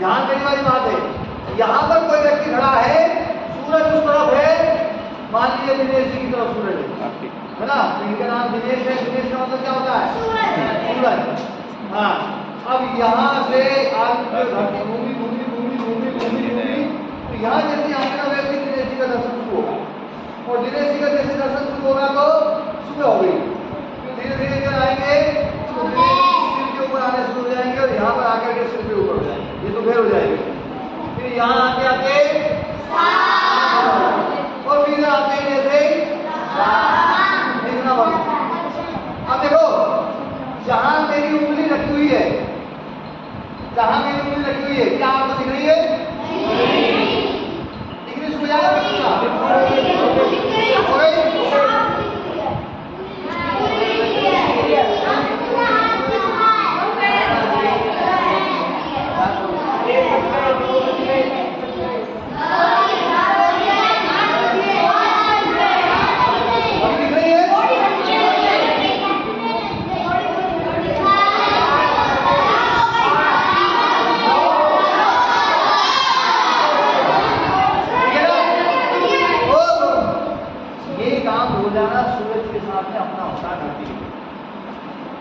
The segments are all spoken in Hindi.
ध्यान देने वाली बात है। यहाँ पर कोई व्यक्ति खड़ा है, सूरज उस तरफ है, मान लीजिए दिनेश जी की तरफ सूरज है ना, तो इनका नाम दिनेश है। दिनेश का मतलब क्या होता है? सूरज। हाँ, अब यहाँ से आगे धरती घूमी घूमी घूमी घूमी घूमी घूमी, तो यहाँ जैसे आने का व्यक्ति दिनेश जी का दर्शन शुरू होगा, और दिनेश जी का जैसे दर्शन शुरू होगा तो सुबह हो गई। धीरे धीरे इधर आएंगे तो सिर के ऊपर आने शुरू हो जाएंगे, और यहाँ पर आकर के सिर के ऊपर हो जाएंगे, ये दोपहर हो जाएगी। फिर यहाँ आते आते और फिर आते हैं जैसे इतना वक्त। अब देखो, जहां मेरी उंगली रखी हुई है, जहां मेरी उंगली रखी हुई है, क्या आपको दिख रही है? इंग्लिश को याद रखना।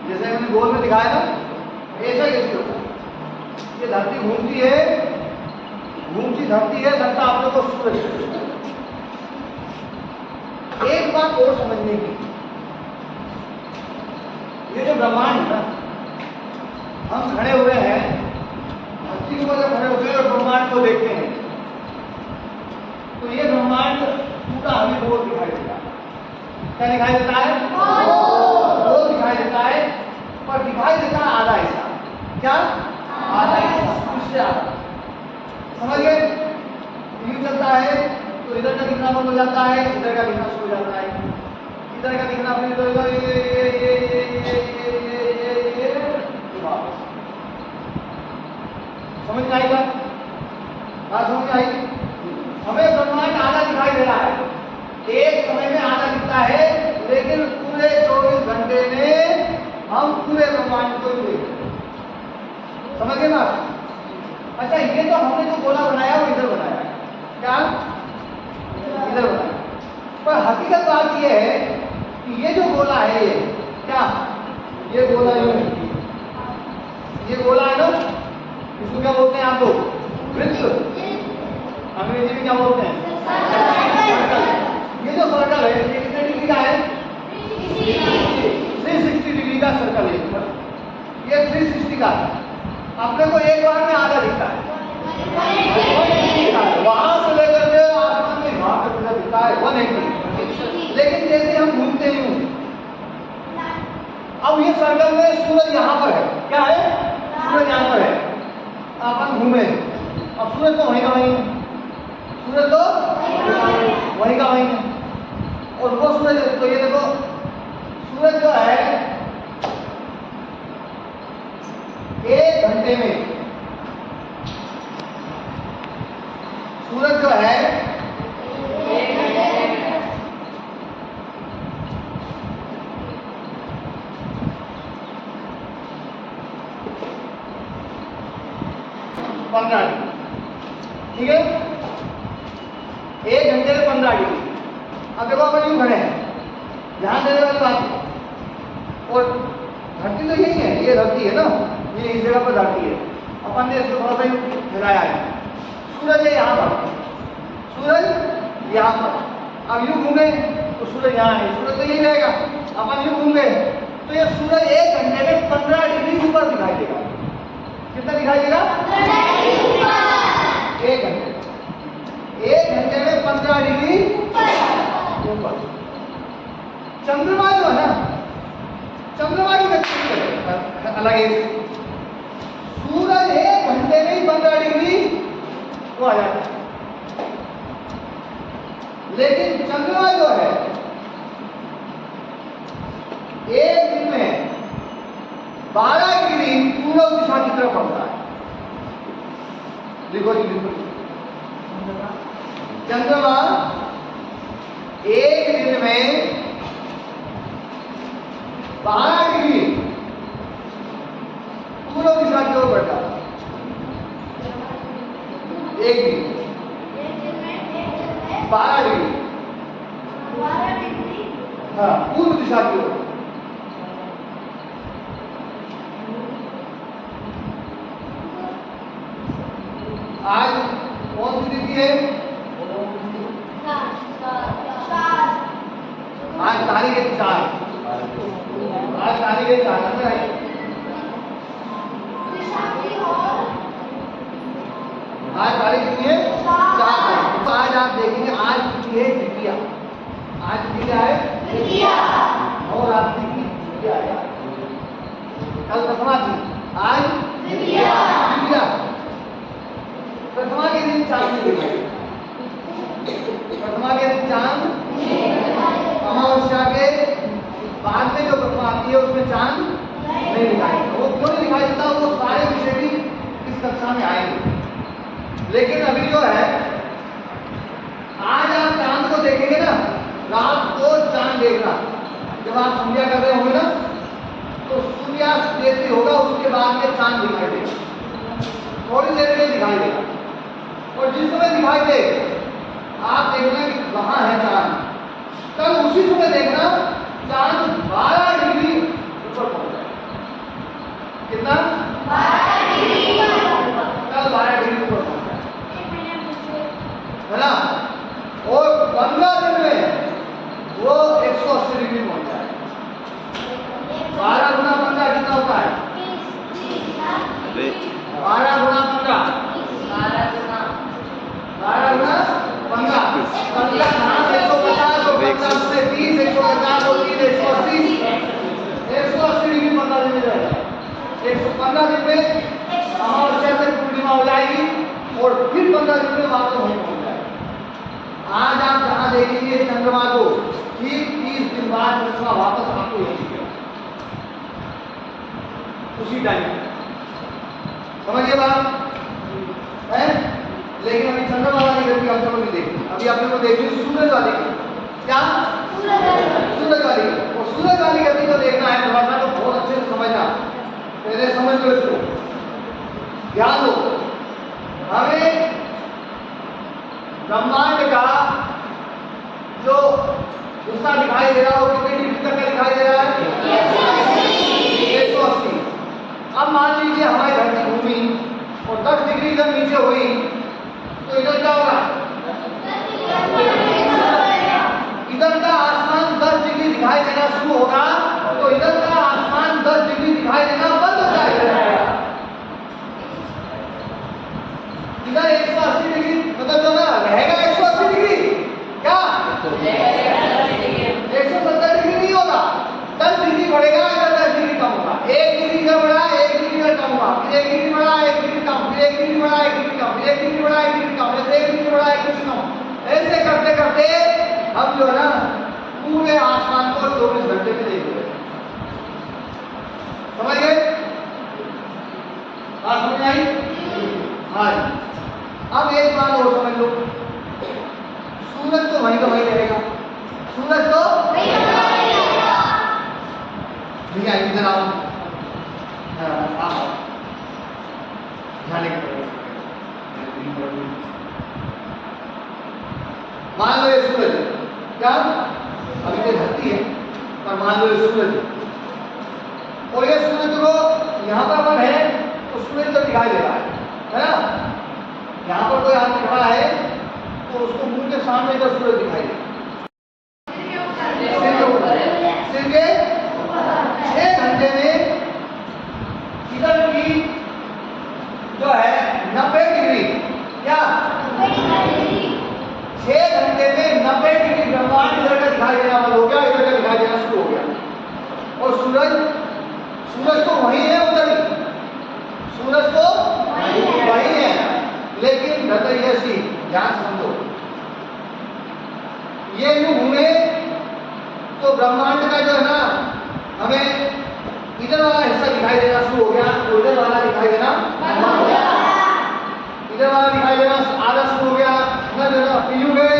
जैसे मैंने गोल में दिखाया ना, ऐसा कैसे होता है? ये धरती घूमती है, घूमती धरती है, लगता आप लोगों को सूरज। एक बात और समझने की, ये जो ब्रह्मांड है ना, हम खड़े हुए हैं, धरती के ऊपर खड़े होते हैं और ब्रह्मांड को देखते हैं, तो ये ब्रह्मांड पूरा हमें गोल दिखाई देता है। क्या दिखाई देता है? गोल दिखाई देता है, पर दिखाई देता है आधा हिस्सा। क्या? आधा हिस्सा, उससे आधा। समझ गए? यूं चलता है तो इधर का दिखना बंद हो जाता है, इधर का दिखना शुरू हो जाता है, इधर का दिखना फिर इधर का ये वापस। समझ में आई बात? बात समझ में आई? हमें ब्रह्मांड आधा दिखाई दे रहा है, एक समय में आधा दिखता है, लेकिन पूरे 24 घंटे में हम पूरे ब्रह्मांड को देखते हैं। समझ गए बात? अच्छा, ये तो हमने जो गोला बनाया वो इधर बनाया है। क्या? इधर बनाया। पर हकीकत बात ये है कि ये जो गोला है, ये क्या? ये गोला ये गोला है ना, इसको क्या बोलते हैं आप लोग? वृत्त। अंग्रेजी में क्या बोलते हैं? ये जो सर्कल है, ये कितने डिग्री का है? 360 डिग्री का सर्कल है। ये 360 का अपने को एक बार में आधा दिखता है, वहां से लेकर के आसमान में वहां तक दिखता है 180। लेकिन जैसे हम घूमते हैं, अब ये सर्कल में सूरज यहाँ पर है। क्या है? सूरज यहाँ पर है, अपन घूमे, अब सूरज तो वहीं का वहीं है, सूरज तो वहीं का वहीं है, और वो सूरज, तो ये देखो सूरज जो है 1 घंटे में, सूरज जो है 15 डिग्री, ठीक है? 1 घंटे में 15 डिग्री। अब देखो अपन यूं खड़े हैं, ध्यान देने वाली बात है, और धरती तो यही है, ये धरती है ना, ये इस जगह पर धरती है, अपन ने इसको थोड़ा सा हिलाया है, सूरज है यहाँ पर, सूरज यहाँ पर। अब यूं घूमे तो सूरज यहाँ है, सूरज तो यही रहेगा। अपन यूं घूमे तो ये सूरज 1 घंटे में 15 डिग्री ऊपर दिखाई देगा। कितना दिखाई देगा? 1 घंटे में 15 डिग्री ऊपर। चंद्रमा जो है ना, चंद्रमा की व्यक्ति अलग है। सूरज 1 घंटे में ही 15 डिग्री वो आ जाता है, लेकिन चंद्रमा जो है 1 दिन में 12 डिग्री पूर्व दिशा की तरफ बढ़ता है। लिखो जी, लिखो। चंद्रमा 1 दिन में 12 डिग्री पूर्व दिशा की ओर बढ़ता है। पूर्व दिशा की ओर। आज कौन सी तिथि है? आज तारीख है 4। आज तारीख है 4 नंबर आई। आज तारीख कितनी है? 4 तारीख। तो आज आप देखेंगे आज तिथि है द्वितीया। आज तिथि क्या है? द्वितीया। और रात्रि की द्वितीया है। कल प्रथमा थी, आज द्वितीया। प्रथमा के दिन चांद नहीं दिखाई। प्रथमा के दिन चांद, अमावस्या के बाद में जो प्रथमा आती है उसमें चांद नहीं दिखाई देता। वो क्यों नहीं दिखाई देता? वो सारे विषय भी इस कक्षा में आएंगे। लेकिन अभी जो है आज आप चांद को देखेंगे ना, रात को चांद देखना, जब आप संध्या कर रहे होंगे ना तो सूर्यास्त जैसे होगा उसके बाद में चांद दिखाई देगा, थोड़ी देर में दिखाई देगा। और जिस समय दिखाई दे आप देखना कि वहां है चांद, कल उसी समय देखना चांद 12 डिग्री ऊपर पहुंच जाए। कितना? 12 डिग्री। कल 12 डिग्री ऊपर पहुंच जाए, है ना? और 15 दिन में वो 180 डिग्री पहुंच जाए। 12 गुना 15 कितना होता है? 12 गुना 15 कहाँ से 150 और 50 से 30, 150 और 3, 180 डिग्री 15 दिन में जाएगा। 115 दिन में अमावस्या से पूर्णिमा हो जाएगी और फिर 15 दिन में वापस वहीं पहुंच जाएगी। आज आप जहाँ देखेंगे चंद्रमा को, ठीक 30 दिन बाद चंद्रमा वापस आपको यही दिखेगा, उसी टाइम। समझिए बात है? लेकिन अभी चंद्रमा वाली गति हम लोग नहीं देखी। अभी आपने को देखी सूरज वाली गति। क्या? सूरज वाली। और सूरज वाली गति को देखना है थोड़ा सा, तो बहुत अच्छे से समझना। पहले समझ लो इसको, ध्यान दो। हमें ब्रह्मांड का जो हिस्सा दिखाई दे रहा है वो कितनी डिग्री तक का दिखाई दे रहा है? 180। अब मान लीजिए हमारी धरती घूमी और 10 डिग्री जब नीचे हुई तो इधर क्या होगा? इधर का आसमान 10 डिग्री दिखाई देना शुरू होगा तो इधर का आसमान 10 डिग्री दिखाई देना बंद हो जाएगा। इधर 180 डिग्री मतलब जो ना रहेगा 180 डिग्री, क्या 170 डिग्री नहीं होगा, 10 डिग्री बढ़ेगा, इधर 10 डिग्री कम होगा। 1 डिग्री इधर बढ़ा, 1 डिग्री इधर कम हुआ, फिर 1 डिग्री बढ़ा, 1 डिग्री कम, फिर 1 डिग्री बढ़ा, 1 डिग्री कम, फिर 1 डिग्री बढ़ा, 1 डिग्री कम, फिर 1 डिग्री बढ़ा, 1 डिग्री कम। ऐसे करते करते हम जो है ना पूरे आसमान को 24 घंटे में देख रहे हैं। समझ गए? बात समझ आई? हाँ। अब एक बात और समझ लो, सूरज तो वहीं का वहीं रहेगा। सूरज तो भैया इधर आओ, मान लो ये सूरज, क्या अभी तो धरती है पर मान लो ये सूरज, और ये सूरज को यहाँ पर अपन है तो सूरज तो दिखाई दे रहा है ना? यहाँ पर कोई आदमी खड़ा है तो उसको मुंह के सामने इधर सूरज दिखाई दे, सिर के 6 घंटे में इधर की जो है 90 डिग्री, क्या 6 घंटे में 90 डिग्री ब्रह्मांड इधर का दिखाई देना बंद हो गया, इधर का दिखाई देना शुरू हो गया। और सूरज तो वही है, उधर सूरज तो वही है, लेकिन गति ऐसी, ध्यान समझो, ये यूं घूमे तो ब्रह्मांड का जो है ना हमें इधर वाला हिस्सा दिखाई देना शुरू हो गया, तो इधर वाला दिखाई देना बंद हो गया, इधर वाला दिखाई देना आधा शुरू हो गया, इधर यूं गए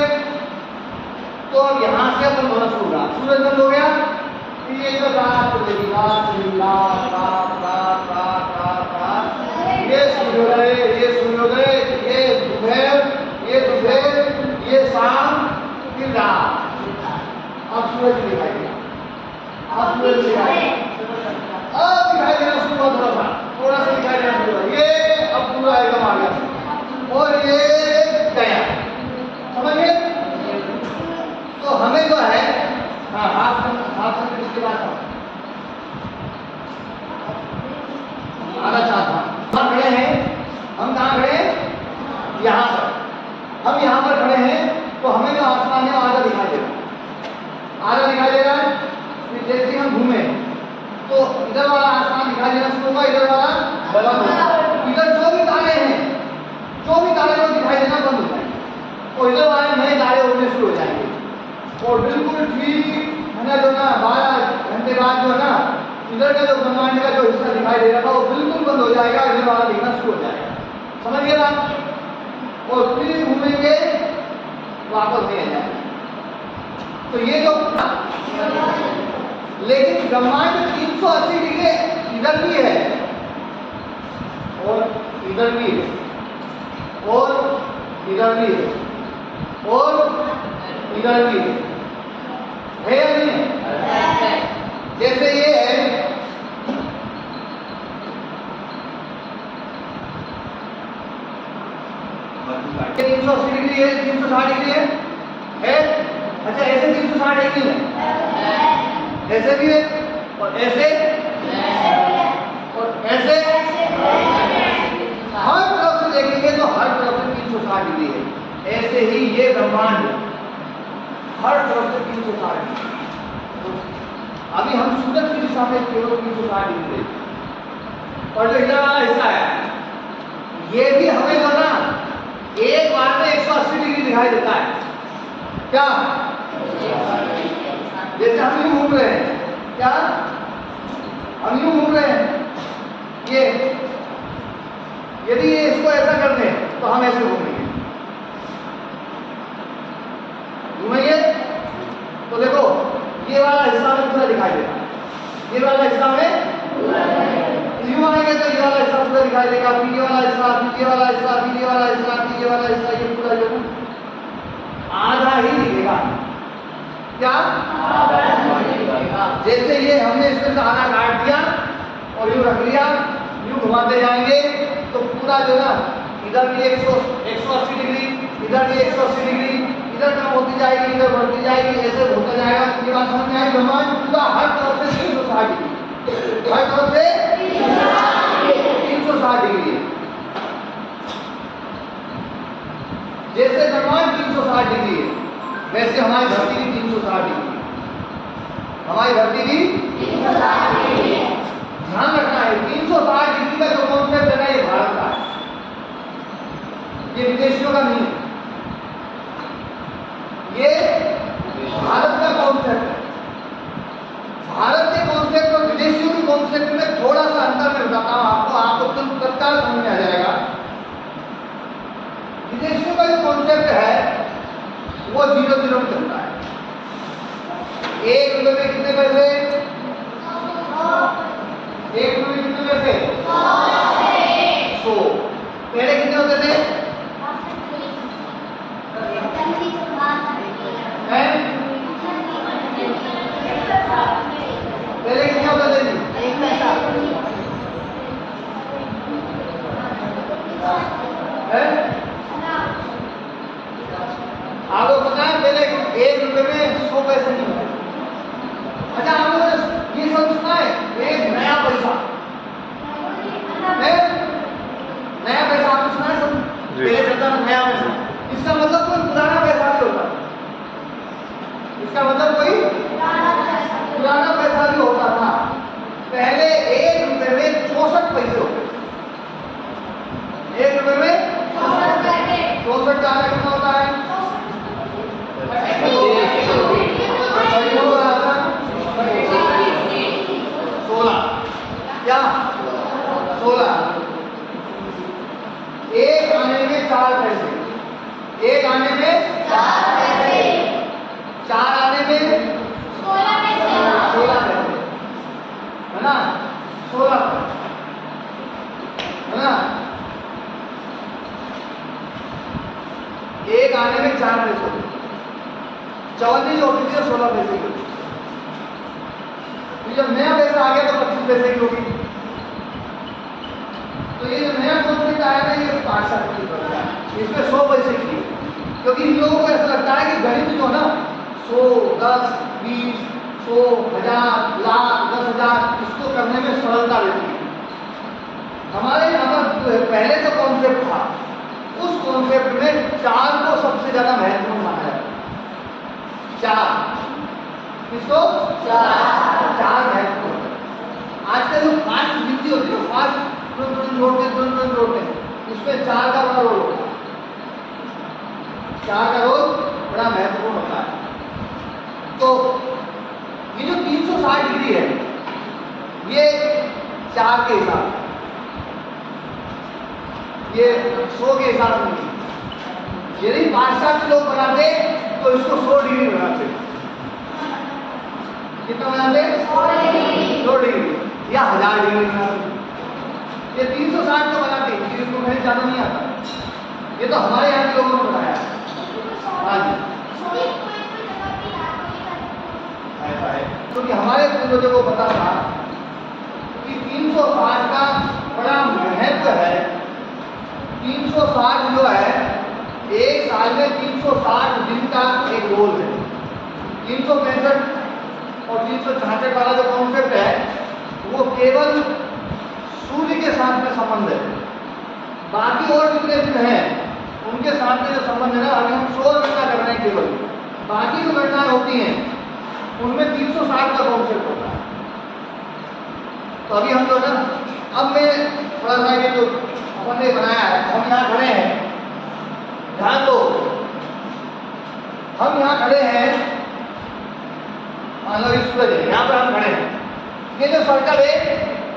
तो अब यहाँ से अपन होना शुरू हुआ, सूरज बंद हो गया, ये इधर रात चलेगी, रात ये सूर्योदय, ये दोपहर, ये शाम, फिर रात। अब सूरज दिखाई दिया, अब सूरज दिखाई, अब दिखाई देना शुरू हुआ, थोड़ा सा दिखाई देना शुरू हुआ, ये अब पूरा एकदम आ गया और ये गया, समझ गए? तो हमें जो है हाथ से इसके बाद आधा चार था, हम खड़े हैं, हम कहाँ खड़े हैं? यहाँ पर, हम यहाँ पर खड़े हैं तो हमें जो आसमान है आधा दिखाई दे रहा है, आधा दिखाई दे रहा है। जैसे ही हम घूमे तो इधर वाला आसमान दिखाई देना शुरू होगा, इधर वाला बंद होगा, इधर जो भी तारे हैं, जो भी तारे को दिखाई देना बंद हो जाएंगे और इधर वाले नए तारे उड़ने शुरू हो जाएंगे और बिल्कुल ठीक है ना, जो ना 12 घंटे बाद जो है ना इधर का जो ब्रह्मांड का जो हिस्सा दिखाई दे रहा था वो बिल्कुल बंद हो जाएगा, इधर वाला दिखना शुरू हो जाएगा, समझ गए आप? और फिर घूमेंगे वापस नहीं आ जाएगा। तो ये जो लेकिन ब्रह्मांड 380 डिग्री इधर भी है और इधर भी है और इधर भी है और इधर भी है या नहीं? जैसे ये है 380 डिग्री है, 360 डिग्री है? अच्छा ऐसे 360 डिग्री है, ऐसे भी है और ऐसे और ऐसे, हर तरफ से देखेंगे तो हर तरफ से 360 डिग्री है। ऐसे ही ये ब्रह्मांड हर तरफ से 360 डिग्री। अभी हम सूरज की दिशा में केवल 360 डिग्री और जो इधर वाला हिस्सा है ये भी हमें जो ना एक बार में 180 डिग्री दिखाई देता है। क्या? जैसे हम यूं घूम रहे हैं, क्या हम यूं घूम रहे हैं, ये यदि ये इसको ऐसा कर दें तो हम ऐसे घूमेंगे, घूमेंगे तो देखो ये वाला हिस्सा में पूरा दिखाई देगा, ये वाला हिस्सा में यूं आएंगे तो ये वाला हिस्सा पूरा दिखाई देगा, फिर ये वाला हिस्सा, फिर ये वाला हिस्सा, फिर ये वाला हिस्सा, फिर ये वाला हिस्सा, ये पूरा जो आधा ही दिखेगा। क्या? जैसे ये हमने इसमें से आधा काट दिया और यूं रख लिया, यूं घुमाते जाएंगे तो पूरा जो ना इधर भी 180 डिग्री, इधर भी 180 डिग्री, इधर कम होती जाएगी, इधर बढ़ती जाएगी, ऐसे होता जाएगा। ये बात समझ में आई? ब्रह्मांड पूरा हर तरफ से 360 डिग्री, हर तरफ से 360 डिग्री। जैसे ब्रह्मांड 360 डिग्री है वैसे हमारी धरती भी 360 डिग्री, हमारी धरती भी 360 डिग्री। ध्यान रखना है 360 डिग्री का जो कॉन्सेप्ट है ना ये भारत का है, ये विदेशियों का नहीं है, ये भारत का कॉन्सेप्ट है। भारत के कॉन्सेप्ट और विदेशियों के कॉन्सेप्ट में थोड़ा सा अंतर मैं बताता हूं आपको, आपको तत्काल समझ में आ जाएगा। विदेशियों का जो कॉन्सेप्ट है वो 0-0 में चलता है। 1 रुपए में कितने पैसे? 1 रुपए में कितने पैसे? 100। पहले कितने होते थे? पहले कितने होते थे जी? 1 पैसा है? आपको पता है पहले 1 रुपए में 100 पैसे नहीं होते। अच्छा आपको ये सब सुना है? एक नया पैसा है, नया पैसा आपने सुना है? सब पहले चलता था नया पैसा, इसका मतलब कोई पुराना पैसा नहीं होता, इसका मतलब कोई पुराना पैसा भी होता था। पहले 1 रुपए में 64 पैसे होते, 1 रुपए में 64 का आधा कितना होता है? 16। क्या? 16। एक आने में 4 पैसे, एक आने में 4 पैसे, 4 आने में 16 पैसे, 16 पैसे है ना, 16 है ना, एक आने में 4 पैसे, 54 होती थी 16 पैसे की। तो जब नया पैसा आ गया तो 25 पैसे की होगी। तो ये जो नया कॉन्सेप्ट आया ना ये 65 की पड़ता है, इसमें 100 पैसे की, क्योंकि इन लोगों को ऐसा लगता है कि गणित जो है ना 100, 10, 20, 100, 1000, लाख, 10,000 इसको करने में सरलता रहती है। हमारे यहाँ पर पहले जो कॉन्सेप्ट था उस कॉन्सेप्ट में 4 को सबसे ज्यादा महत्वपूर्ण माना जाता है। 4 किसको? 4 महत्वपूर्ण। आजकल जो फास्ट गिनती होती है, फास्ट तुरंत जोड़ते उसमें 4 का बड़ा रोल होता है। 4 का रोल बड़ा महत्वपूर्ण होता है। तो ये जो 360 डिग्री है ये 4 के हिसाब, ये 100 के हिसाब से नहीं। यदि 5-7 लोग बनाते तो इसको 100 डिग्री बनाते। कितना बनाते? 100 डिग्री या 1000 डिग्री बनाते। ये 360 को बनाते, इसको कहीं ज्यादा नहीं आता। ये तो हमारे यहाँ के लोगों ने बनाया। हाँ जी, क्योंकि हमारे पूर्वजों को पता था कि 360 का बड़ा महत्व है। 360 जो है एक साल में 360 दिन का एक रोल है। 365 और 366 वाला जो कॉन्सेप्ट है वो केवल सूर्य के साथ में संबंध है। बाकी और जितने दिन हैं उनके साथ में जो संबंध है ना, अभी हम सौर गणना कर रहे हैं केवल, बाकी जो गणनाएं होती हैं उनमें 360 का कॉन्सेप्ट होता है। तो अभी हम जो है ना, अब मैं थोड़ा सा ये जो अपन ने बनाया है, हम यहाँ खड़े हैं, ध्यान दो, हम यहाँ खड़े हैं, मान लो इस सूरज है, यहाँ पर हम खड़े हैं। ये जो सर्कल है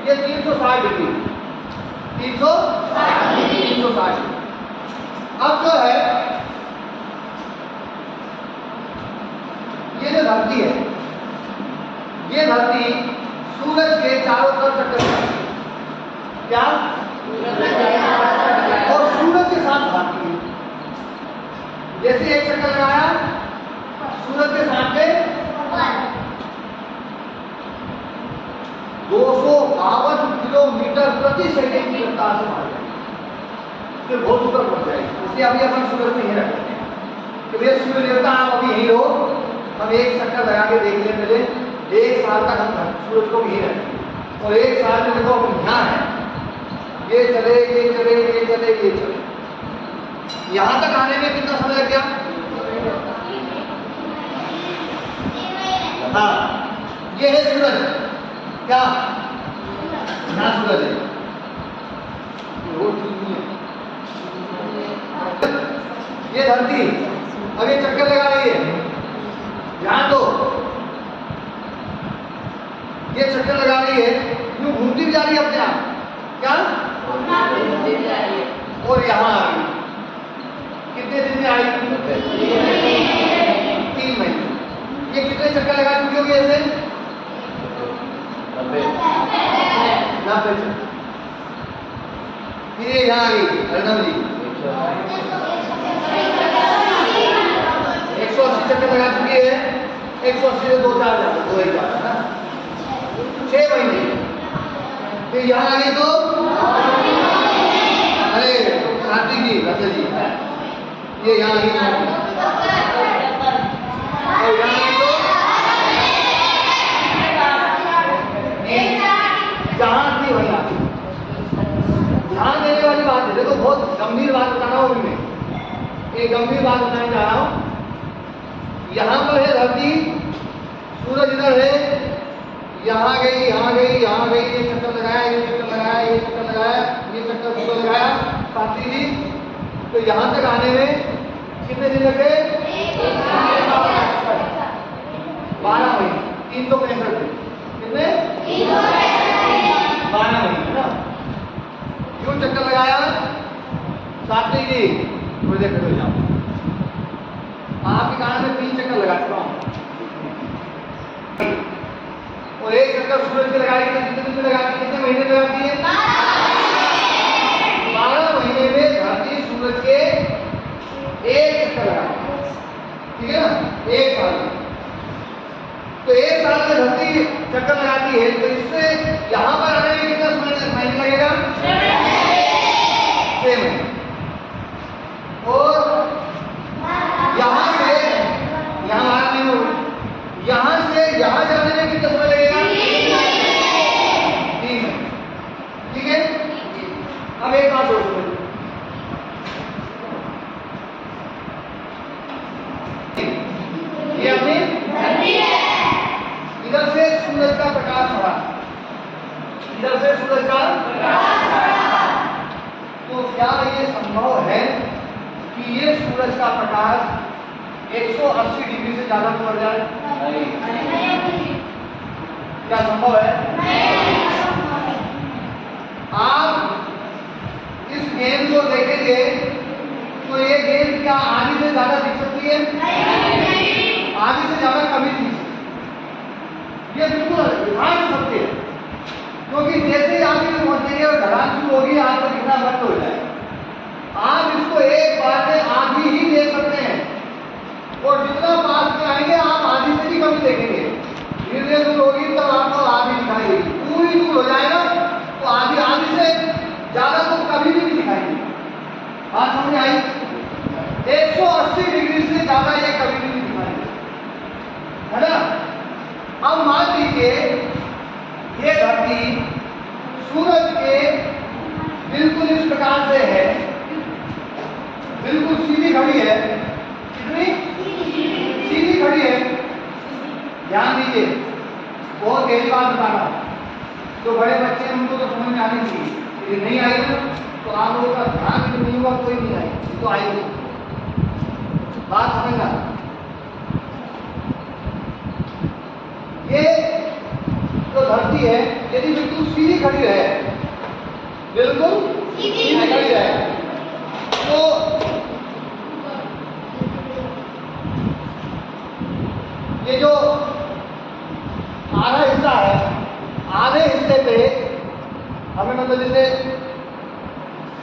ये 360 डिग्री, 360। अब जो है ये जो धरती है, ये धरती सूरज के चारों तरफ चक्कर लगाती है। क्या? और सूरज के साथ भागती है। जैसे एक चक्कर लगाया सूरज के साथ में 252 किलोमीटर प्रति सेकंड की रफ्तार से भाग जाएगी, फिर बहुत ऊपर पहुंच जाएगी। इसलिए अभी अपन सूरज में यही रखते हैं कि भैया सूर्य देवता आप अभी यही हो, हम एक चक्कर लगा के देख लें पहले, 1 साल तक हम सूरज को यही रखेंगे और 1 साल में देखो हम यहाँ है, ये चले ये चले ये चले ये चले, यहाँ तक आने में कितना समय लग गया? हाँ, ये है सूरज, क्या यहाँ सूरज है, ये धरती अब ये चक्कर लगा रही है, ध्यान दो, ये चक्कर लगा रही है, यूं घूमती भी जा रही है अपने आप, क्या और यहाँ आ गई। कितने दिन में आई? 3 महीने। ये कितने चक्कर लगा चुकी होगी ऐसे? 90 चक्कर। फिर ये यहाँ आ गई अर्णव जी, 180 चक्कर लगा चुकी है। 180 से 2-4 जाते, 2 1 जाता है, 6 महीने। फिर यहाँ आ गई तो अरे कार्तिक जी, रतन जी, ये यहाँ आ गई और यहाँ आ गई तो जहाँ थी वही आ गई। ध्यान देने वाली बात है, देखो बहुत गंभीर बात बता रहा हूँ मैं, एक गंभीर बात बताने जा रहा हूँ। यहाँ पर है धरती, सूरज इधर है, यहाँ गई यहाँ गई यहाँ गई, ये चक्कर लगाया ये चक्कर लगाया ये चक्कर लगाया ये चक्कर पूरा लगाया साथी जी। तो यहाँ तक आने में कितने दिन लगे? 12 महीने, 365 दिन। कितने? 12 महीने ना। क्यों चक्कर लगाया? साथी जी थोड़ी देर खड़े हो जाओ, आपके कान में 3 चक्कर लगा चुका हूँ और एक चक्कर सूरज के लगाएगी तो कितने दिन में लगाती है? कितने महीने में लगाती है? 12 महीने में धरती सूरज के एक चक्कर लगाती है, ठीक है ना, 1 साल में। तो 1 साल में धरती चक्कर लगाती आती है तो इससे यहाँ पर आने में कितना समय लगेगा? 6 महीने। और यहाँ से यहाँ आने में, यहाँ से यहाँ जाने में कितना समय लगेगा? 3 महीने। ठीक है। अब एक बात दोस्तों, ये अपनी इधर से सूरज का प्रकाश पड़ा, इधर से सूरज का प्रकाश पड़ा, तो क्या ये संभव है कि ये सूरज का प्रकाश 180 डिग्री से ज्यादा बढ़ जाए? नहीं। क्या संभव है? आप इस गेंद को देखेंगे तो ये गेंद क्या आधी से ज्यादा दिख सकती है? नहीं। आधी से ज्यादा कभी नहीं दिख सकती, ये बिल्कुल ध्यान सकते हैं, क्योंकि जैसे ही आप इसे पहुंचेंगे और ढलान शुरू होगी, आपको दिखना बंद हो जाएगा। आप इसको एक बार में आधी ही देख सकते हैं, और जितना पास में आएंगे आप आधी से भी कम देखेंगे। धीरे धीरे दूर होगी तब आपको आधी दिखाई देगी, पूरी दूर हो जाएगा तो आधी आधी से ज्यादा तो कभी भी नहीं दिखाई देगी। बात समझ आई? 180 डिग्री से ज्यादा ये कभी भी नहीं दिखाई देगी, है ना? अब मान लीजिए ये धरती सूरज के बिल्कुल इस प्रकार से है, बिल्कुल सीधी खड़ी है। कितनी सीधी खड़ी है? ध्यान दीजिए, बहुत गहरी बात बता रहा हूं, जो बड़े बच्चे हैं उनको तो समझ में आनी चाहिए, यदि नहीं आएगी तो आप लोगों का ध्यान भी नहीं हुआ, कोई नहीं आएगी, तो आएगी। बात समझना, ये जो धरती है यदि बिल्कुल सीधी खड़ी रहे, बिल्कुल सीधी खड़ी रहे, तो ये जो आधा हिस्सा है, आधे हिस्से पे हमें मतलब जैसे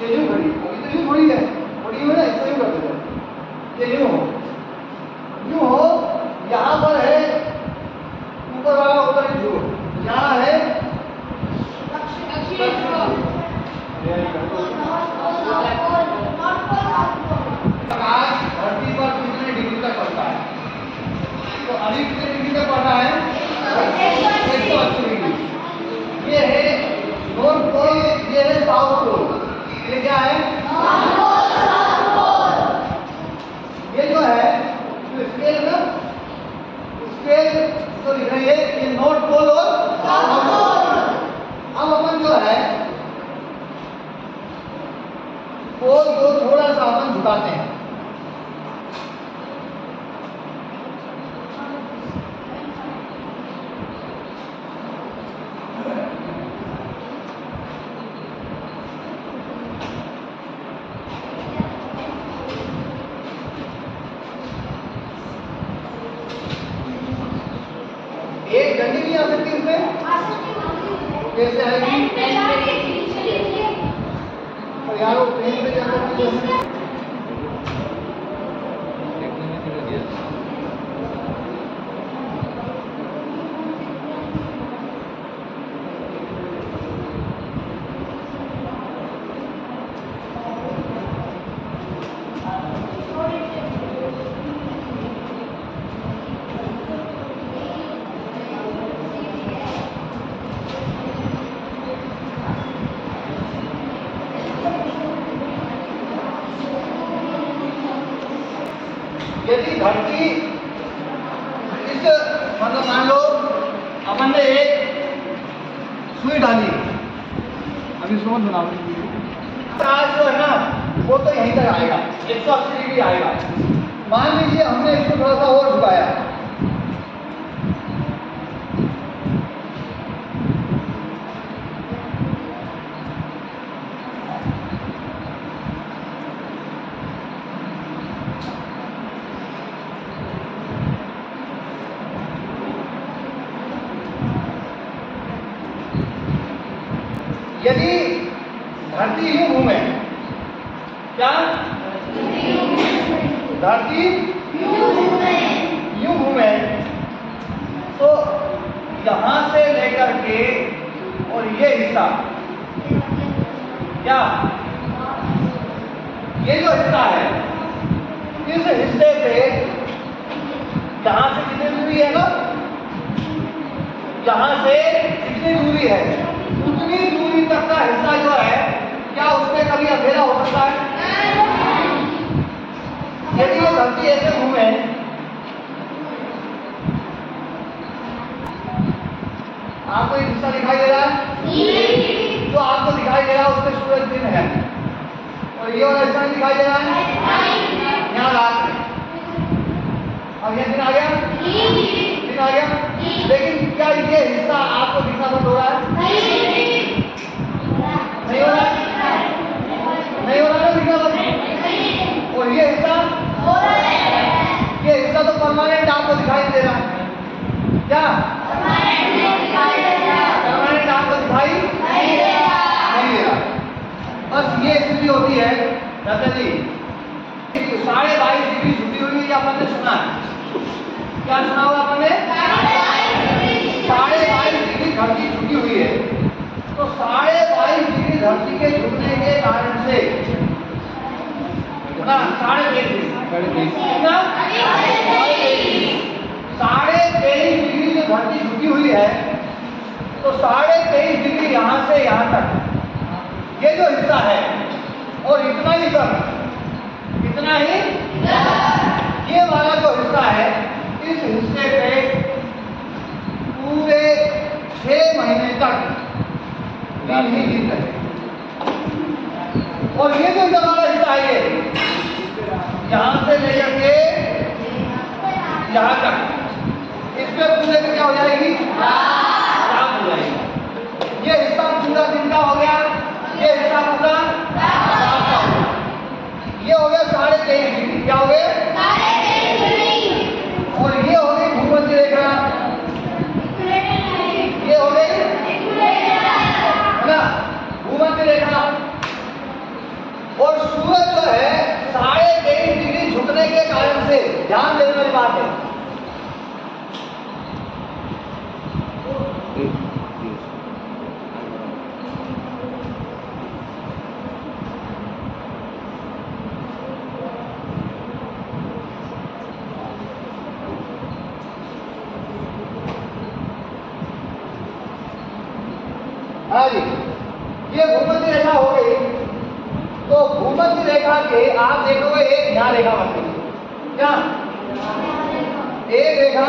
ये यूं खड़ी, अभी तो यूं थोड़ी है, थोड़ी है ना, इससे यूं कर देते, ये यूं हो, यहाँ पर है ऊपर वाला उत्तरी ध्रुव, यहाँ है प्रकाश धरती पर कितने डिग्री तक पड़ता है? तो अभी कितने डिग्री तक पड़ता है? 180 डिग्री। ये है नॉर्थ पोल, ये है साउथ पोल। ये क्या है? ये जो है स्केल ना, स्केल तो लिख रही है ये नॉर्थ पोल और साउथ पोल। अब अपन जो है पोल को थोड़ा सा अपन झुकाते हैं, एक डंडी नहीं आ सकती उसमें? कैसे आएगी? तो यार वो ट्रेन से जाकर यदि धरती इस मतलब मान लो अपन ने एक सुई डाली, अभी इसको मत बनाओ, प्रकाश जो है ना वो तो यहीं तक आएगा, 180 डिग्री आएगा। मान लीजिए हमने इसको थोड़ा सा और झुकाया, यदि धरती यूं घूमे, क्या धरती यूं घूमे तो यहां से लेकर के और ये हिस्सा, क्या ये जो हिस्सा है, इस हिस्से पे यहां से कितनी दूरी है ना, यहां से कितनी दूरी है, उतनी दूरी तक का हिस्सा जो है, क्या उसमें कभी अंधेरा हो सकता है? यदि ये धरती ऐसे घूमे, आपको एक हिस्सा दिखाई दे रहा है, जो आपको दिखाई दे रहा है उसमें सूरज दिन है, और ये वाला हिस्सा दिखाई दे रहा है, यहाँ रात है, अब ये दिन आ गया, दिन आ गया, लेकिन क्या ये हिस्सा आपको दिखना बंद हो रहा है? नहीं हो रहा है, नहीं हो रहा है दिखना बंद, और ये हिस्सा तो परमानेंट आपको दिखाई दे रहा है, क्या परमानेंट आपको दिखाई नहीं दे रहा? बस ये स्थिति होती है दादा जी, 22.5 डिग्री झुकी हुई है, आपने सुना है, क्या सुना हुआ आपने? 22.5 डिग्री धरती झुकी हुई है, तो 22.5 डिग्री धरती के झुकने के कारण से ना 23.5 डिग्री जो धरती झुकी हुई है, तो 23.5 डिग्री यहां से यहां तक ये जो हिस्सा है, और इतना ही तक, इतना ही ये वाला जो हिस्सा है, इस हिस्से पे पूरे 6 महीने तक दिन ही दिन रहे, और ये जो इधर वाला हिस्सा है, ये यहां से लेकर के यहां तक, इसमें पूरे में क्या हो जाएगी? रात हो जाएगी। ये हिस्सा पूरा दिन का हो गया, ये हिस्सा पूरा रात का हो गया, ये हो गया 23.5 डिग्री, क्या हो गए? और ये हो गई भूमध्य रेखा, ये हो गई है ना भूमध्य रेखा, और सूरज जो है 23.5 डिग्री झुकने के कारण से, ध्यान देने वाली बात है, हाँ जी, ये भूमध्य रेखा हो गई, तो भूमध्य रेखा के आप देखोगे एक यहाँ रेखा बन गई, क्या एक रेखा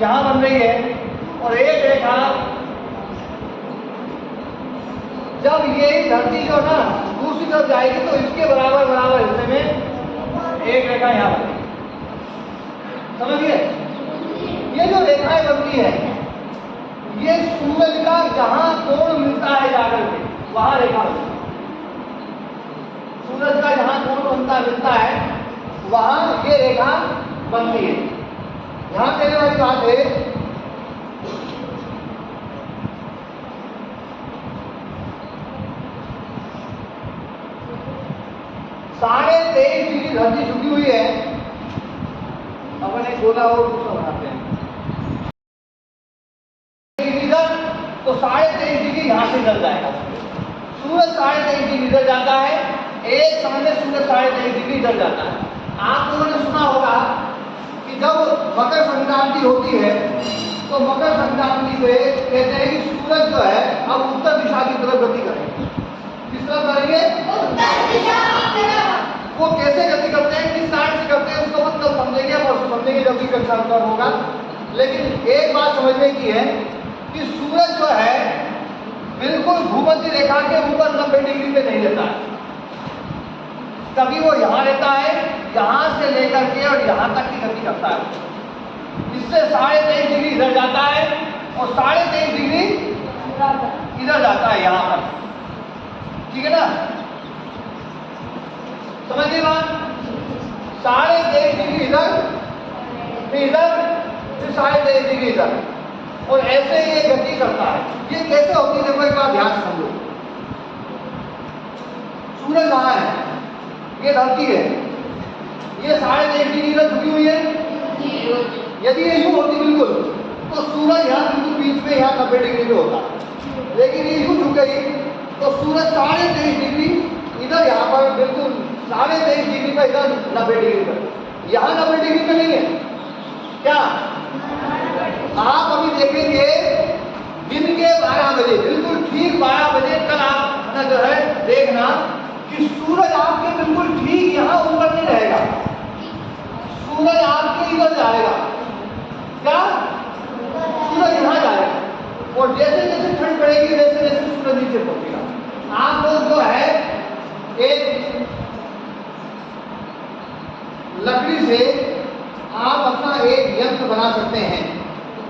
यहां बन रही है, और एक रेखा, जब ये धरती जो ना दूसरी तरफ जाएगी तो इसके बराबर बराबर हिस्से में एक रेखा यहां बनेगी, समझिए? ये जो रेखाएं बनती है, ये सूरज का जहां कोण मिलता है जाकर के, वहां रेखा बनती है, सूरज का जहां कोण बनता मिलता है, वहां ये रेखा बनती है। ध्यान देने वाली बात है, साढ़े 23 डिग्री धरती झुकी हुई है, अपन एक गोला और दूसरा बनाते हैं, तो 23.5 डिग्री यहां से इधर जाएगा, सूरज 23.5 डिग्री इधर जाता है, एक समय में सूरज 23.5 डिग्री इधर जाता है। आप लोगों ने सुना होगा कि जब मकर संक्रांति होती है, तो मकर संक्रांति पे कहते हैं कि सूरज जो है अब उत्तर दिशा की तरफ गति करेंगे। किस तरफ करेंगे? उत्तर दिशा की तरफ। वो कैसे गति करते हैं, किस साइड से करते हैं, उसको मतलब समझेंगे, और समझेंगे जब भी कक्षा उत्तर होगा। लेकिन एक बात समझने की है कि सूरज जो है बिल्कुल भूमध्य रेखा के ऊपर 90 डिग्री पे नहीं रहता है, कभी वो यहाँ रहता है, यहाँ से लेकर के और यहाँ तक की गति करता है। इससे 23.5 डिग्री इधर जाता है और 23.5 डिग्री इधर जाता है, यहाँ पर, ठीक है ना? समझिए बात, 23.5 डिग्री इधर, फिर इधर, फिर 23.5 डिग्री इधर, और ऐसे ये गति करता है। ये कैसे होती है, देखो एक बार ध्यान से समझो। सूरज कहाँ है? ये धरती है, ये 23.5 डिग्री इधर झुकी हुई है, यदि ये यूं होती बिल्कुल तो सूरज यहाँ बिल्कुल बीच में यहाँ 90 डिग्री पे होता, लेकिन ये यूं झुक गई तो सूरज 23.5 डिग्री इधर यहाँ पर बिल्कुल 23.5 डिग्री पर, इधर 90 डिग्री पर, यहाँ 90 डिग्री पे नहीं है क्या? आप अभी देखेंगे दिन के 12 बजे, बिल्कुल ठीक 12 बजे कल आप जो है देखना कि सूरज आपके बिल्कुल ठीक यहाँ ऊपर नहीं रहेगा, सूरज आपके इधर जाएगा, क्या? सूरज यहाँ जाएगा, और जैसे जैसे ठंड पड़ेगी वैसे वैसे सूरज नीचे पहुंचेगा। आप लोग जो है एक लकड़ी से आप अपना एक यंत्र बना सकते हैं।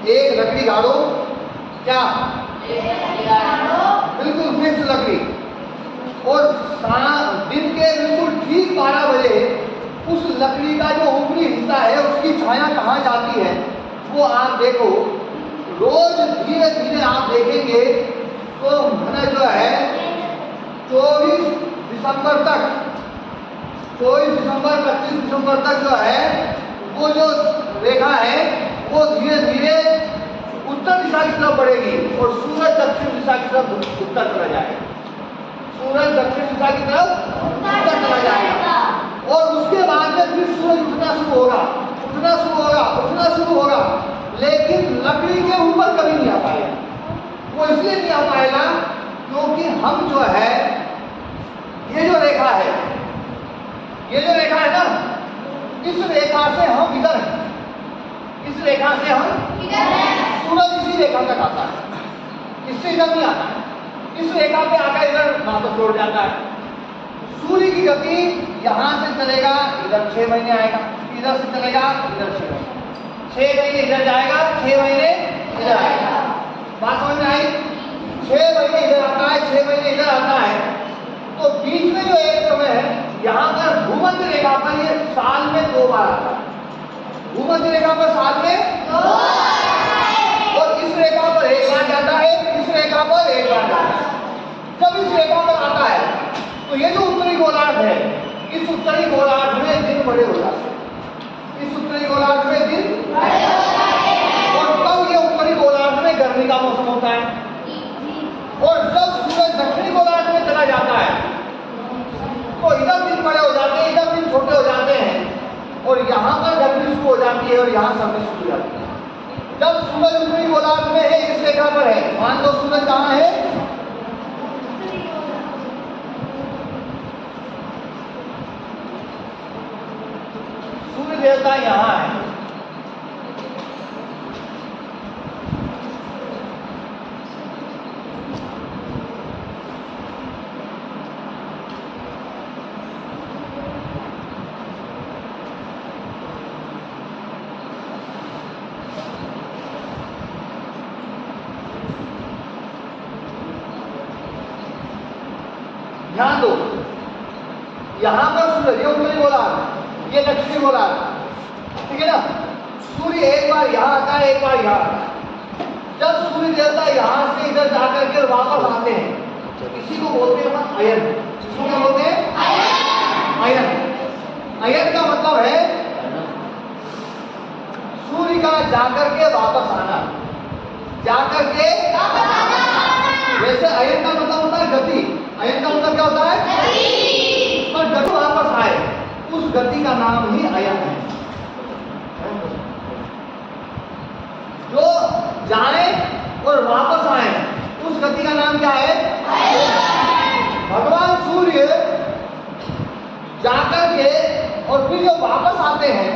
एक लकड़ी गाड़ो, क्या? बिल्कुल फिक्स लकड़ी, और दिन के बिल्कुल ठीक 12 बजे उस लकड़ी का जो ऊपरी हिस्सा है उसकी छाया कहाँ जाती है वो आप देखो। रोज धीरे धीरे आप देखेंगे तो जो है 24 दिसंबर तक, 24 दिसंबर 25 दिसंबर तक जो है वो जो रेखा है वो धीरे धीरे उत्तर दिशा की तरफ बढ़ेगी और सूरज दक्षिण दिशा की तरफ उत्तर चला जाएगा, सूरज दक्षिण दिशा की तरफ उत्तर चला जाएगा, और उसके बाद में फिर सूरज उठना शुरू होगा, उठना शुरू होगा, उठना शुरू होगा, लेकिन लकड़ी के ऊपर कभी नहीं आ पाएगा। वो इसलिए नहीं आ पाएगा क्योंकि हम जो है ये जो रेखा है, ये जो रेखा है ना, इस रेखा से हम इधर हैं, इस रेखा से हम इधर हैं, सूरज इसी रेखा तक आता है, इससे इधर नहीं आता है, इस रेखा पे आकर इधर वापस लौट जाता है। सूर्य की गति यहाँ से चलेगा इधर 6 महीने आएगा, इधर से चलेगा इधर 6 महीने, 6 महीने इधर जाएगा, 6 महीने इधर आएगा। बात समझ में आई? 6 महीने इधर आता है, 6 महीने इधर आता है, तो बीच में जो एक समय है यहाँ पर भूमध्य रेखा पर ये साल में 2 बार आता है, भूमध्य रेखा पर साल में 2 बार, और इस रेखा पर 1 बार जाता है, इस रेखा पर 1 बार जाता है। जब इस रेखा पर आता है तो ये जो उत्तरी गोलार्ध है, इस उत्तरी गोलार्ध में दिन बड़े हो जाते हैं, इस उत्तरी गोलार्ध में दिन बड़े हो जाते हैं, और तब ये उत्तरी गोलार्ध में गर्मी का मौसम होता है, और जब सूरज दक्षिणी गोलार्ध में चला जाता है तो इधर दिन बड़े हो जाते हैं, इधर दिन छोटे हो जाते हैं, और यहाँ पर गर्मी शुरू हो जाती है और यहाँ सर्दी शुरू हो जाती है। जब सूरज उत्तरी गोलार्ध में है, इस रेखा पर है, मान लो सूरज कहाँ है? सूर्य देवता यहाँ है, ध्यान दो, यहां पर सूरज, ये उत्तरी गोलार्ध, ये दक्षिणी गोलार्ध, ठीक है ना? सूर्य एक बार यहां आता है, एक बार यहां आता है। जब सूर्य देवता यहां से इधर जाकर के वापस आते हैं, इसी को बोलते हैं अयन। इसको क्या बोलते हैं? अयन। अयन का मतलब है सूर्य का जाकर के वापस आना, जाकर के वापस आना। वैसे अयन का मतलब होता है गति, अयन का मतलब क्या होता है? पर जब वापस आए उस गति का नाम ही अयन है। जो जाए और वापस आए उस गति का नाम क्या है? भगवान सूर्य जाकर के और फिर जो वापस आते हैं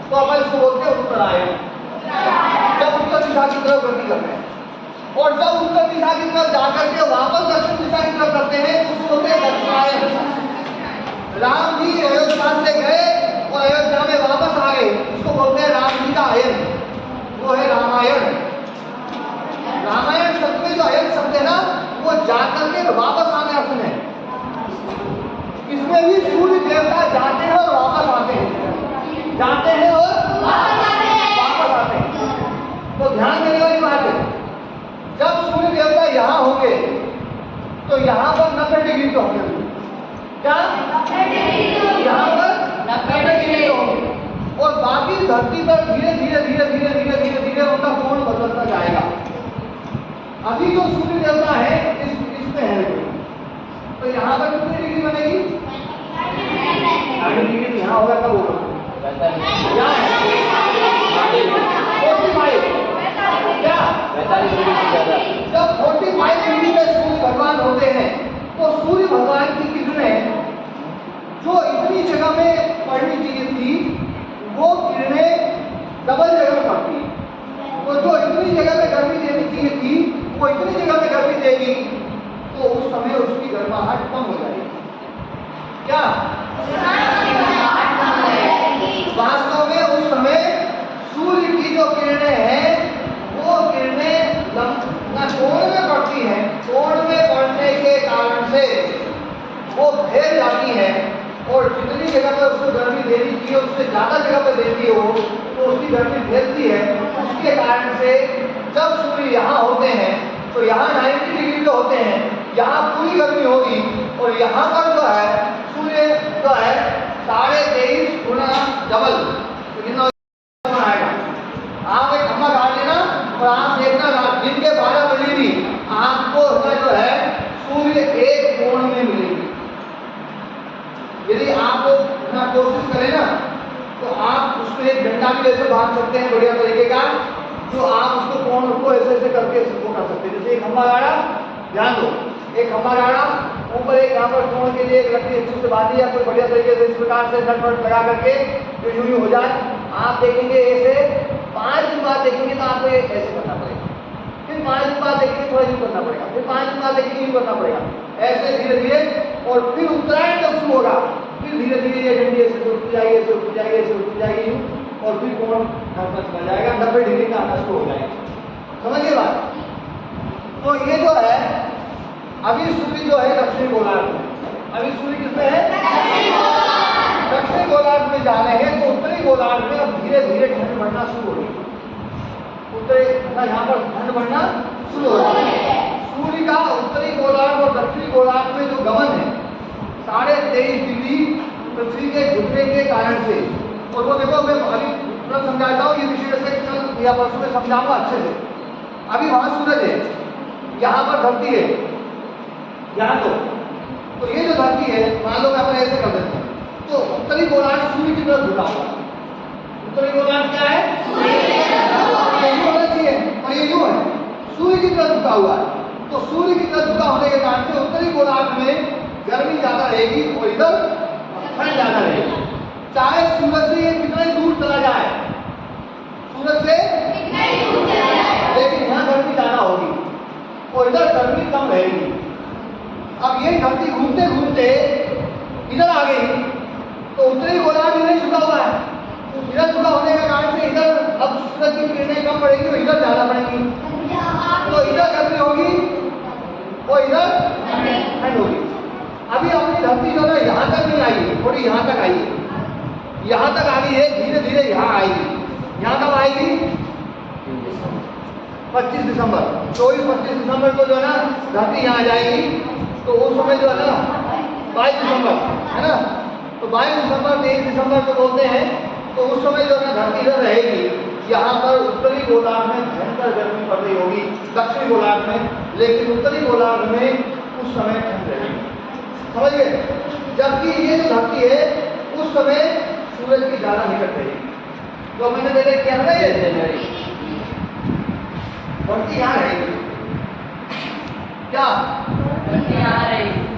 तो अपन इसको बोलते हैं उत्तरायण, जब उत्तर दिशा की तरफ गति करते हैं, और जब उत्तर दिशा की तरफ जाकर के वापस दक्षिण दिशा की तरफ करते हैं तो उसको बोलते हैं दक्षिणायन। राम जी अयोध्या से गए और अयोध्या में वापस आ गए, उसको बोलते हैं राम जी का अयन, वो है रामायण। रामायण शब्द में जो अयन शब्द है ना वो जाकर के वापस आने अर्थ में, इसमें भी सूर्य देवता जाते हैं और वापस आते हैं, जाते हैं और वापस आते हैं। तो ध्यान देने वाली बात है, जब सूर्य देवता यहाँ होंगे तो यहाँ पर 90 डिग्री पे होंगे, क्या यहाँ पर 90 डिग्री पे होंगे, और बाकी अभी धरती पर धीरे धीरे धीरे धीरे धीरे धीरे धीरे उनका कोण बदलता जाएगा। अभी जो सूर्य देवता है इसमें है, तो यहाँ पर कितनी डिग्री बनेगी? 90 डिग्री। यहाँ होगा कब होगा? क्या है? 45। क्या? 45 डिग्री से ज्यादा। जब 45 डिग्री में सूर्य भगवान होते हैं तो सूर्य भगवान की किरणें जो इतनी जगह में पड़नी चाहिए थी वो किरणें डबल जगह में पड़ती है। तो जो इतनी जगह में गर्मी देनी चाहिए थी वो इतनी जगह में गर्मी देगी, तो उस समय उसकी गर्माहट कम हो जाएगी। क्या? वास्तव में उस समय सूर्य की जो किरणें हैं वो किरणें कोण में पड़ती हैं, कोण में पड़ने के कारण से वो फैल जाती हैं और जितनी जगह पर उसको गर्मी देनी चाहिए उससे ज्यादा जगह पर देती हो तो उसकी गर्मी फैलती है। उसके कारण से जब सूर्य यहाँ होते हैं तो यहाँ 90 डिग्री पे होते हैं, यहाँ पूरी गर्मी होगी और यहाँ पर जो है सूर्य जो है 23.5 गुना डबल। तो कितना आएगा? आप एक खंभा काट लेना और आप देखना दिन के 12 बजे भी आपको जो है सूर्य एक कोण में मिलेगी। यदि आप कोशिश करें ना तो आप उसमें एक डंडा भी ऐसे बांध सकते हैं बढ़िया तरीके का, जो आप उसको कोण को ऐसे ऐसे करके वो कर सकते हैं। जैसे एक खंभा गाड़ा, ध्यान दो, एक खंभा गाड़ा ऊपर एक यहाँ पर कोण के लिए एक लकड़ी अच्छी से बांधी या कोई बढ़िया तरीके से इस प्रकार से नट वट लगा करके जो यूं हो जाए। आप देखेंगे ऐसे 5 दिन बाद देखेंगे तो आपको ऐसे करना पड़ेगा, फिर 5 दिन बाद देखेंगे थोड़ा यूं करना पड़ेगा, फिर 5 दिन बाद देखेंगे यूं करना पड़ेगा, ऐसे धीरे धीरे। और फिर उत्तरायण जब शुरू होगा फिर धीरे धीरे ये डंडी ऐसे उठती जाएगी, ऐसे उठती जाएगी, ऐसे उठती जाएगी यूं, और फिर कोण घटना चला जाएगा, 90 डिग्री का आना शुरू हो जाएगा। समझिए बात? तो ये जो है अभी सूर्य जो है दक्षिणी गोलार्ध में, अभी सूर्य किसमें है? दक्षिणी गोलार्ध में जा रहे हैं। तो उत्तरी गोलार्ध में अब धीरे धीरे ठंड बढ़ना शुरू हो गई। उत्तरी यहाँ पर ठंड बढ़ना शुरू हो गई। सूर्य का उत्तरी गोलार्ध और दक्षिणी गोलार्ध में जो गमन है 23.5 डिग्री पृथ्वी के झुकने के कारण से, और वो देखो मैं अभी तुरंत समझाता हूँ, ये विषय से कल या परसों में समझाऊंगा अच्छे से। अभी वहां सूरज है, यहाँ पर धरती है, यहाँ तो ये जो धरती है मान लो मैं अपने ऐसे कर देता हूँ, तो उत्तरी गोलार्ध सूर्य की तरफ झुका हुआ है। उत्तरी गोलार्ध क्या है? होना चाहिए, और ये यूं है, सूर्य की तरफ झुका हुआ है। तो सूर्य की तरफ झुका होने के कारण से उत्तरी गोलार्ध में गर्मी ज्यादा रहेगी और इधर ठंड ज्यादा रहेगी। चाहे सूरज से ये कितने दूर चला जाए, सूरज से लेकिन यहाँ गर्मी ज्यादा होगी और इधर गर्मी कम रहेगी। अब ये धरती घूमते घूमते इधर आ गई तो उत्तरी गोलार्ध इधर झुका हुआ है, तो इधर झुका होने के कारण से इधर अब सूरज की किरणें कम पड़ेगी और इधर ज्यादा पड़ेगी, तो इधर गर्मी होगी और इधर ठंड होगी। अभी अपनी धरती जो है यहाँ तक नहीं आई है, थोड़ी यहाँ तक आई है, यहाँ तक आ गई है, धीरे धीरे यहाँ आएगी। यहाँ कब आएगी? 25 दिसंबर, 24-25 दिसंबर को जो है ना धरती यहाँ आ जाएगी। तो उस समय जो है ना 22 दिसंबर है ना, तो 22 दिसंबर 23 दिसंबर को बोलते हैं। तो उस समय जो है ना धरती इधर रहेगी। यहाँ पर उत्तरी गोलार्ध में भयंकर गर्मी पड़ रही होगी, दक्षिणी गोलार्ध में, लेकिन उत्तरी गोलार्ध में उस समय ठंड रहेगी। समझिए? जबकि ये जो धरती है उस समय सूरज की ज्यादा निकट रहेगी। तो मैंने पहले क्या है ये बढ़ती यहाँ रहेगी। क्या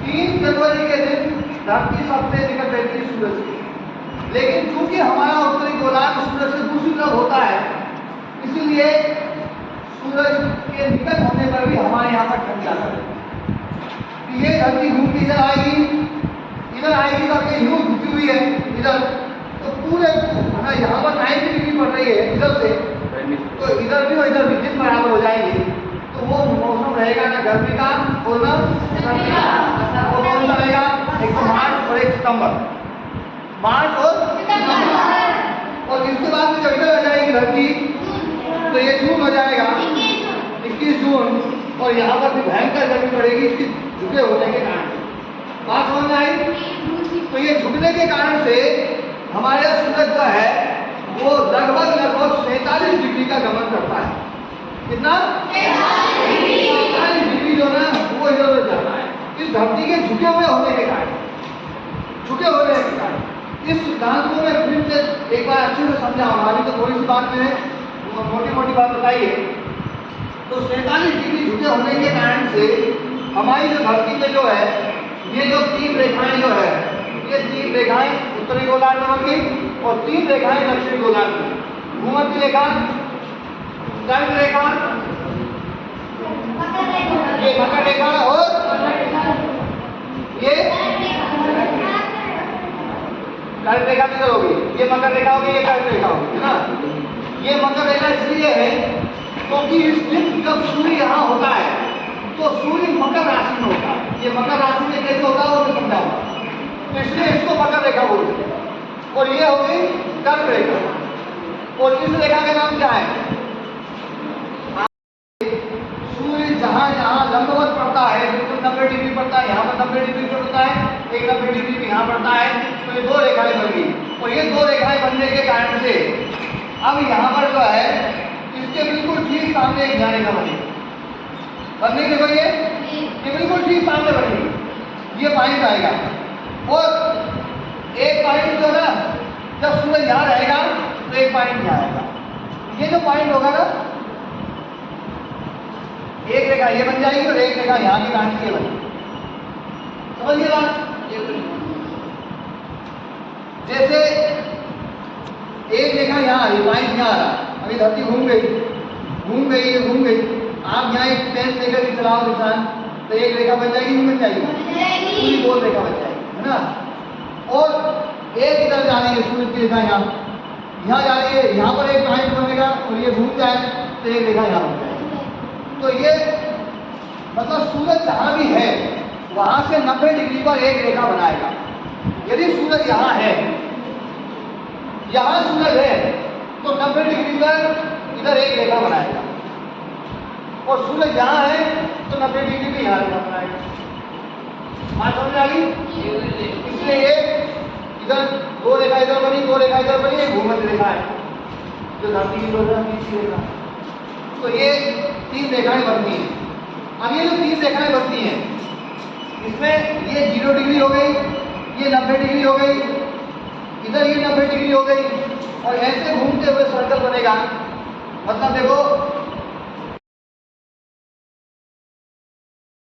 3 जनवरी के दिन धरती सबसे निकट रहती है सूरज की, लेकिन चूंकि हमारा उत्तरी गोलार्ध सूरज से दूसरी तरफ होता है, इसीलिए सूरज के निकट होने पर भी हमारे यहाँ पर ठंड ज्यादा रहती है। ये धरती घूम के इधर आएगी करके यूं झुकी हुई है इधर, तो पूरे यहाँ पर 90 डिग्री पड़ रही है इधर से, तो इधर भी और इधर भी दिन बराबर हो जाएंगे। तो वो मौसम रहेगा ना गर्मी का और ना ठंडी का। वो कौन सा रहेगा? एक तो मार्च और एक सितंबर, मार्च और सितंबर। और इसके बाद जब इधर आ जाएगी धरती तो ये जून हो जाएगा, 21 जून, और यहाँ पर भी भयंकर गर्मी पड़ेगी इसकी झुके होने के कारण। बात समझ में आई? तो ये झुकने के कारण से हमारे सूरज जो है वो लगभग 47 डिग्री का गमन करता है। कितना? 47 डिग्री जो ना वो इधर उधर जाता है। इस धरती के झुके हुए होने के कारण, इस सिद्धांत को मैं फिर से एक बार अच्छे से समझाऊंगा। अभी तो थोड़ी सी बात में मोटी मोटी बात बताइए। तो 47 डिग्री झुके होने के कारण से हमारी जो धरती पे जो है, ये जो 3 रेखाएं जो है, ये 3 रेखाएं उत्तरी गोलार्ध में होंगी और 3 रेखाएं दक्षिणी गोलार्ध में। भूमध्य रेखा, कर्क रेखा, ये मकर रेखा और ये कर्क रेखा किधर होगी? ये मकर रेखा होगी, ये कर्क रेखा होगी, है ना। ये मकर रेखा इसलिए है क्योंकि इस दिन जब सूर्य यहाँ होता है तो सूर्य मकर राशि में होता है। ये मकर राशि में कैसे होता है वो मैं समझाऊंगा। तो इसलिए इसको मकर रेखा बोलते हैं। और ये हो गई कर्क रेखा। और इस रेखा का नाम क्या है? सूर्य जहां जहां लंबवत पड़ता है, बिल्कुल 90 डिग्री पड़ता है, यहाँ पर 90 डिग्री पड़ता है, एक 90 डिग्री भी यहाँ पड़ता है, तो ये 2 रेखाएं बन गई। और ये 2 रेखाएं बनने के कारण से अब यहाँ पर जो है इसके बिल्कुल ठीक सामने एक यहाँ रेखा बनेगी। बनने के लिए ये बिल्कुल ठीक सामने बनेगी। ये पॉइंट आएगा और एक पॉइंट जो है ना, जब सूरज यहाँ रहेगा तो एक पॉइंट यहाँ आएगा। ये जो पॉइंट होगा ना, एक रेखा ये बन जाएगी और एक रेखा यहाँ की कहानी ये बनेगी। समझिए बात? जैसे एक रेखा यहाँ आ रही, पॉइंट यहाँ आ रहा, अभी धरती घूम गई। आप यहाँ एक पेन लेकर के चलाओ निशान, तो एक रेखा बन जाएगी, नहीं बन जाएगी? पूरी गोल रेखा बन जाएगी, है ना। और एक इधर जा रही है सूरज की रेखा, यहाँ जा रही है, यहाँ पर एक पॉइंट बनेगा और ये घूम जाए तो एक रेखा यहाँ बन जाएगी। तो ये मतलब सूरज जहाँ भी है वहां से 90 डिग्री पर एक रेखा बनाएगा। यदि सूरज यहाँ है, यहाँ सूरज है, तो 90 डिग्री पर इधर एक रेखा बनाएगा। और सूरज यहाँ है तो 90 डिग्री पे यहाँ रेखा बनाएगा। बात समझ आ गई? इसलिए ये इधर 2 रेखा इधर बनी, 2 रेखा इधर बनी, एक भूमध्य रेखा है जो धरती की रेखा। तो ये 3 रेखाएं बनती हैं। अब ये जो 3 रेखाएं बनती हैं, इसमें ये 0 डिग्री हो गई, ये 90 डिग्री हो गई, इधर ये 90 डिग्री हो गई, और ऐसे घूमते हुए सर्कल बनेगा। मतलब देखो